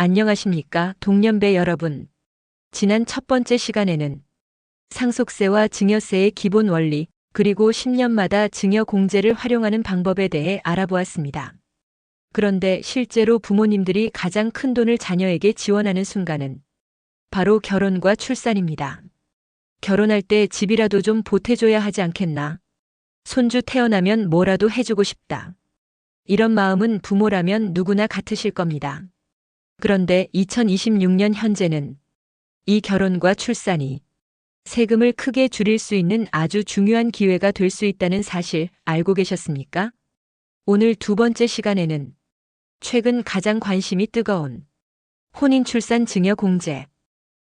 안녕하십니까, 동년배 여러분. 지난 첫 번째 시간에는 상속세와 증여세의 기본 원리, 그리고 10년마다 증여 공제를 활용하는 방법에 대해 알아보았습니다. 그런데 실제로 부모님들이 가장 큰 돈을 자녀에게 지원하는 순간은 바로 결혼과 출산입니다. 결혼할 때 집이라도 좀 보태줘야 하지 않겠나? 손주 태어나면 뭐라도 해주고 싶다. 이런 마음은 부모라면 누구나 같으실 겁니다. 그런데 2026년 현재는 이 결혼과 출산이 세금을 크게 줄일 수 있는 아주 중요한 기회가 될 수 있다는 사실 알고 계셨습니까? 오늘 두 번째 시간에는 최근 가장 관심이 뜨거운 혼인 출산 증여 공제,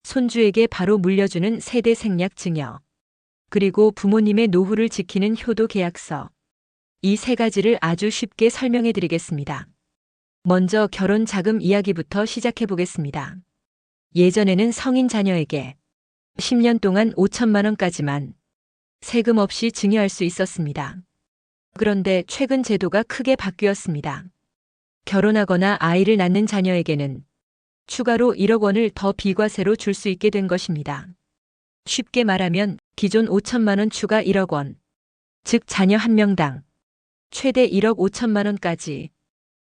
손주에게 바로 물려주는 세대 생략 증여, 그리고 부모님의 노후를 지키는 효도 계약서, 이 세 가지를 아주 쉽게 설명해 드리겠습니다. 먼저 결혼 자금 이야기부터 시작해 보겠습니다. 예전에는 성인 자녀에게 10년 동안 5천만 원까지만 세금 없이 증여할 수 있었습니다. 그런데 최근 제도가 크게 바뀌었습니다. 결혼하거나 아이를 낳는 자녀에게는 추가로 1억 원을 더 비과세로 줄 수 있게 된 것입니다. 쉽게 말하면 기존 5천만 원 추가 1억 원, 즉 자녀 한 명당 최대 1억 5천만 원까지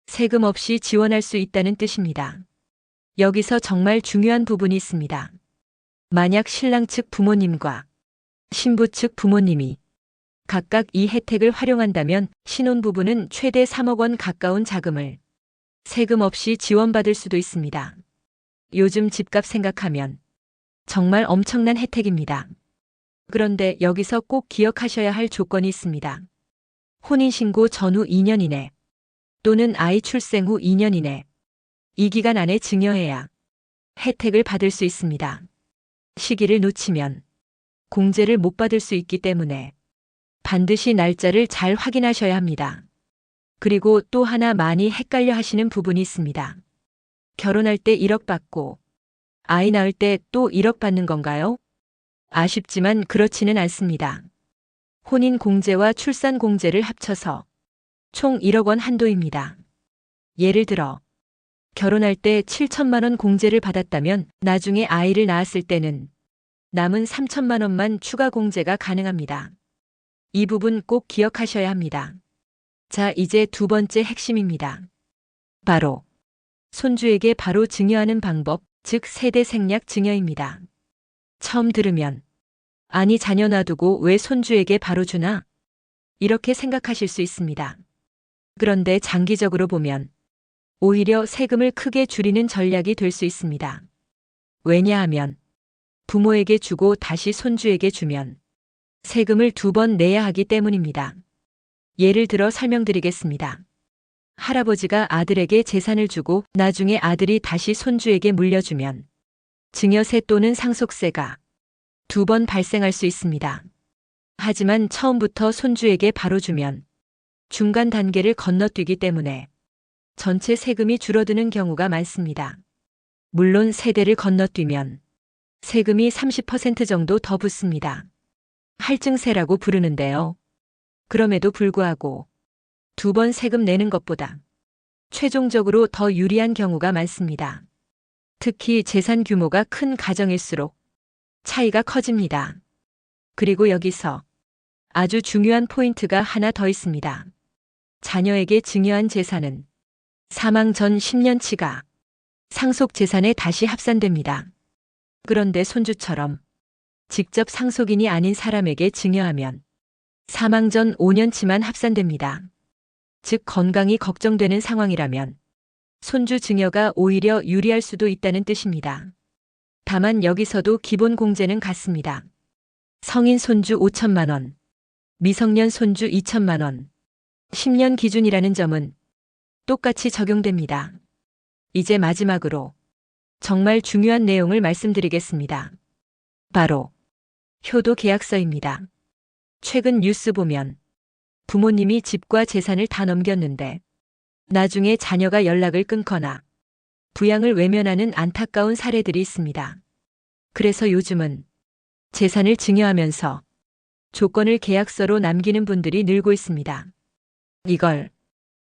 세금 없이 지원할 수 있다는 뜻입니다. 여기서 정말 중요한 부분이 있습니다. 만약 신랑 측 부모님과 신부 측 부모님이 각각 이 혜택을 활용한다면 신혼부부는 최대 3억 원 가까운 자금을 세금 없이 지원받을 수도 있습니다. 요즘 집값 생각하면 정말 엄청난 혜택입니다. 그런데 여기서 꼭 기억하셔야 할 조건이 있습니다. 혼인신고 전후 2년 이내 또는 아이 출생 후 2년 이내, 이 기간 안에 증여해야 혜택을 받을 수 있습니다. 시기를 놓치면 공제를 못 받을 수 있기 때문에 반드시 날짜를 잘 확인하셔야 합니다. 그리고 또 하나 많이 헷갈려 하시는 부분이 있습니다. 결혼할 때 1억 받고 아이 낳을 때 또 1억 받는 건가요? 아쉽지만 그렇지는 않습니다. 혼인 공제와 출산 공제를 합쳐서 총 1억 원 한도입니다. 예를 들어 결혼할 때 7천만 원 공제를 받았다면 나중에 아이를 낳았을 때는 남은 3천만 원만 추가 공제가 가능합니다. 이 부분 꼭 기억하셔야 합니다. 자, 이제 두 번째 핵심입니다. 바로 손주에게 바로 증여하는 방법, 즉 세대 생략 증여입니다. 처음 들으면 아니 자녀 놔두고 왜 손주에게 바로 주나? 이렇게 생각하실 수 있습니다. 그런데 장기적으로 보면 오히려 세금을 크게 줄이는 전략이 될 수 있습니다. 왜냐하면 부모에게 주고 다시 손주에게 주면 세금을 2번 내야 하기 때문입니다. 예를 들어 설명드리겠습니다. 할아버지가 아들에게 재산을 주고 나중에 아들이 다시 손주에게 물려주면 증여세 또는 상속세가 2번 발생할 수 있습니다. 하지만 처음부터 손주에게 바로 주면 중간 단계를 건너뛰기 때문에 전체 세금이 줄어드는 경우가 많습니다. 물론 세대를 건너뛰면 세금이 30% 정도 더 붙습니다. 할증세라고 부르는데요. 그럼에도 불구하고 2번 세금 내는 것보다 최종적으로 더 유리한 경우가 많습니다. 특히 재산 규모가 큰 가정일수록 차이가 커집니다. 그리고 여기서 아주 중요한 포인트가 하나 더 있습니다. 자녀에게 증여한 재산은 사망 전 10년치가 상속 재산에 다시 합산됩니다. 그런데 손주처럼 직접 상속인이 아닌 사람에게 증여하면 사망 전 5년치만 합산됩니다. 즉 건강이 걱정되는 상황이라면 손주 증여가 오히려 유리할 수도 있다는 뜻입니다. 다만 여기서도 기본 공제는 같습니다. 성인 손주 5천만 원, 미성년 손주 2천만 원, 10년 기준이라는 점은 똑같이 적용됩니다. 이제 마지막으로 정말 중요한 내용을 말씀드리겠습니다. 바로 효도 계약서입니다. 최근 뉴스 보면 부모님이 집과 재산을 다 넘겼는데 나중에 자녀가 연락을 끊거나 부양을 외면하는 안타까운 사례들이 있습니다. 그래서 요즘은 재산을 증여하면서 조건을 계약서로 남기는 분들이 늘고 있습니다. 이걸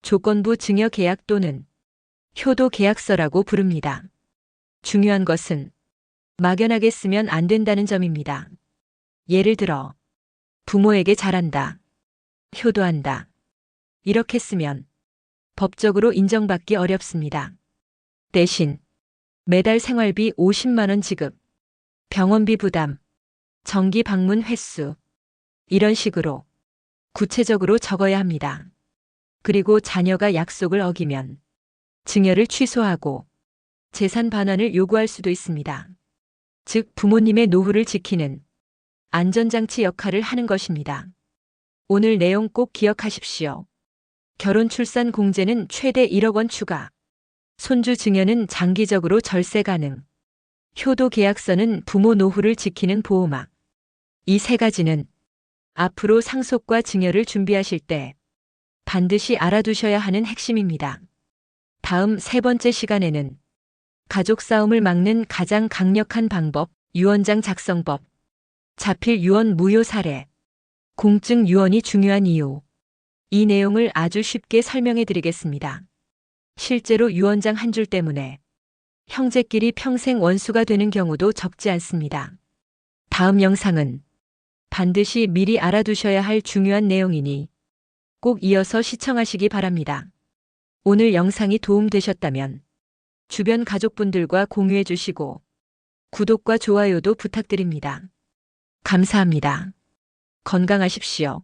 조건부 증여 계약 또는 효도 계약서라고 부릅니다. 중요한 것은 막연하게 쓰면 안 된다는 점입니다. 예를 들어 부모에게 잘한다, 효도한다 이렇게 쓰면 법적으로 인정받기 어렵습니다. 대신 매달 생활비 50만 원 지급, 병원비 부담, 정기 방문 횟수 이런 식으로 구체적으로 적어야 합니다. 그리고 자녀가 약속을 어기면 증여를 취소하고 재산 반환을 요구할 수도 있습니다. 즉 부모님의 노후를 지키는 안전장치 역할을 하는 것입니다. 오늘 내용 꼭 기억하십시오. 결혼 출산 공제는 최대 1억 원 추가. 손주 증여는 장기적으로 절세 가능. 효도 계약서는 부모 노후를 지키는 보호막. 이 세 가지는 앞으로 상속과 증여를 준비하실 때 반드시 알아두셔야 하는 핵심입니다. 다음 세 번째 시간에는 가족 싸움을 막는 가장 강력한 방법, 유언장 작성법, 자필 유언 무효 사례, 공증 유언이 중요한 이유. 이 내용을 아주 쉽게 설명해 드리겠습니다. 실제로 유언장 한 줄 때문에 형제끼리 평생 원수가 되는 경우도 적지 않습니다. 다음 영상은 반드시 미리 알아두셔야 할 중요한 내용이니 꼭 이어서 시청하시기 바랍니다. 오늘 영상이 도움되셨다면 주변 가족분들과 공유해 주시고 구독과 좋아요도 부탁드립니다. 감사합니다. 건강하십시오.